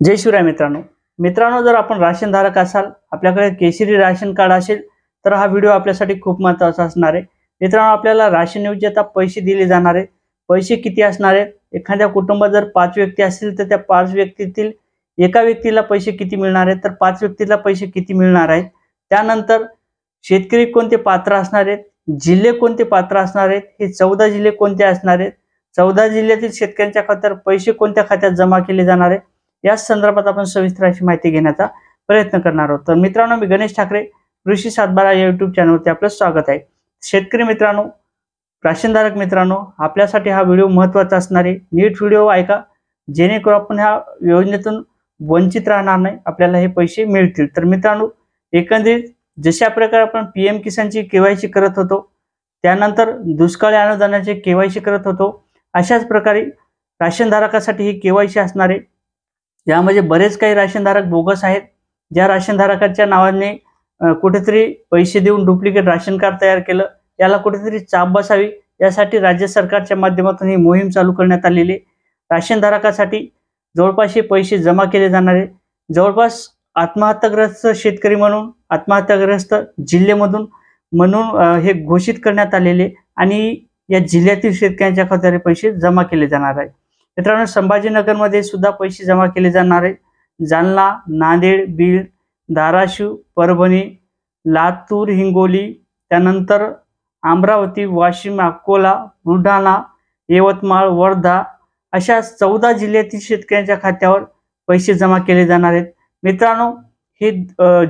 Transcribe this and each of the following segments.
जय शिवराय मित्रांनो जर आपण राशन धारक असाल, आपल्याकडे केशरी राशन कार्ड असेल तर हा व्हिडिओ आपल्यासाठी खूप महत्त्वाचा असणार आहे। मित्रांनो, आपल्याला राशन योजनेचे आता पैसे दिले जाणार आहेत। पैसे किती असणार आहेत? एखाद्या कुटुंबात जर 5 व्यक्ती असतील तर त्या 5 व्यक्तीतील एका व्यक्तीला पैसे किती मिळणार आहेत, तर 5 व्यक्तीला पैसे किती मिळणार आहेत। त्यानंतर शेतकरी कोणते पात्र असणार आहेत, जिल्हे कोणते पात्र असणार आहेत, हे 14 जिल्हे कोणते असणार आहेत, 14 जिल्ह्यातील शेतकऱ्यांच्या खात्यावर पैसे कोणत्या खात्यात जमा केले जाणार आहेत, या संदर्भात आपण सविस्तर अशी माहिती घेण्याचा प्रयत्न करणार आहोत। तर मित्रांनो, मी गणेश ठाकरे, कृषी 712 या YouTube चॅनलवरती आपलं स्वागत आहे। शेतकरी मित्रांनो, राशनधारक मित्रांनो, आपल्यासाठी हा व्हिडिओ महत्त्वाचा असणार आहे। नीट व्हिडिओ ऐका, जेणेकरून आपण ह्या योजनेतून वंचित राहणार नाही, आपल्याला हे पैसे मिळतील। तर मित्रांनो, एकंदरीत जशा प्रकारे आपण PM किसानची KYC करत होतो, त्यानंतर दुष्काळी अनुदानाचे KYC करत होतो, अशाच प्रकारे राशनधारकासाठी ही KYC असणार आहे। यामध्ये बरेच काही राशनधारक बोगस आहेत। ज्या राशनधारकाच्या नावाने कुठेतरी पैसे देऊन डुप्लिकेट राशन कार्ड तयार केलं, याला कुठेतरी चाप बसावी यासाठी राज्य सरकारच्या माध्यमातून ही मोहीम चालू करण्यात आलेली आहे। राशनधारकासाठी जवळपास हे पैसे जमा केले जाणार आहे। जवळपास आत्महत्याग्रस्त शेतकरी म्हणून, आत्महत्याग्रस्त जिल्ह्यामधून म्हणून हे घोषित करण्यात आलेले आणि या जिल्ह्यातील शेतकऱ्यांच्या खात्यावर पैसे जमा केले जाणार आहे। मित्रांनो, संभाजीनगरमध्ये सुद्धा पैसे जमा केले जाणार आहेत। जालना, नांदेड, बीड, धाराशिव, परभणी, लातूर, हिंगोली, त्यानंतर अमरावती, वाशिम, अकोला, बुलढाणा, यवतमाळ, वर्धा अशा 14 जिल्ह्यातील शेतकऱ्यांच्या खात्यावर पैसे जमा केले जाणार आहेत। मित्रांनो, हे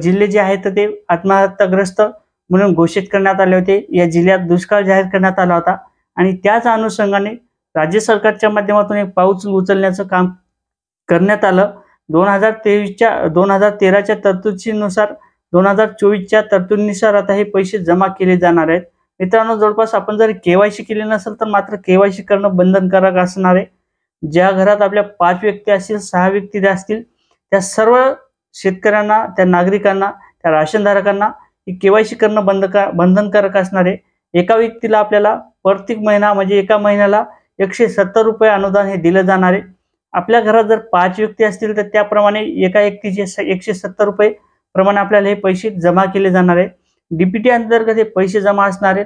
जिल्हे जे आहेत ते आत्महत्याग्रस्त म्हणून घोषित करण्यात आले होते। या जिल्ह्यात दुष्काळ जाहीर करण्यात आला होता आणि त्याच अनुषंगाने राज्य सरकारच्या माध्यमातून एक पाऊल उचलण्याचं काम करण्यात आलं। 2013च्या तरतुदीनुसार 2024च्या तरतुदीनुसार आता हे पैसे जमा केले जाणार आहेत। मित्रांनो, जवळपास आपण जर KYC केले नसेल तर मात्र KYC करणं बंधनकारक असणार आहे। ज्या घरात आपल्या 5 व्यक्ती असतील, 6 व्यक्ती असतील, त्या सर्व शेतकऱ्यांना, त्या नागरिकांना, त्या राशनधारकांना KYC करणं बंधनकारक असणार आहे। एका व्यक्तीला आपल्याला प्रत्येक महिना म्हणजे एका महिन्याला 170 रुपये अनुदान हे दिलं जाणार आहे। आपल्या घरात जर 5 व्यक्ती असतील तर त्याप्रमाणे एका व्यक्तीचे 170 रुपये प्रमाणे आपल्याला हे पैसे जमा केले जाणार आहे। DPT अंतर्गत हे पैसे जमा असणार आहेत।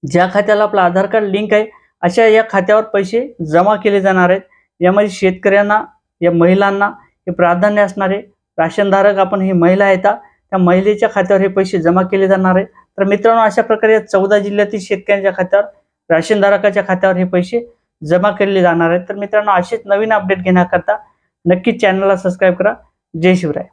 ज्या खात्याला आपलं आधार कार्ड लिंक आहे अशा या खात्यावर पैसे जमा केले जाणार आहेत। यामध्ये शेतकऱ्यांना, या महिलांना हे प्राधान्य असणार आहे। राशनधारक आपण ही महिला आहेत, त्या महिलेच्या खात्यावर हे पैसे जमा केले जाणार आहेत। तर मित्रांनो, अशा प्रकारे 14 जिल्ह्यातील शेतकऱ्यांच्या खात्यावर, राशनधारकाच्या खात्यावर हे पैसे जमा केले जाणार आहेत। तर मित्रांनो, असेच नवीन अपडेट घेण्याकरता नक्कीच चॅनलला सबस्क्राइब करा। जय शिवराय।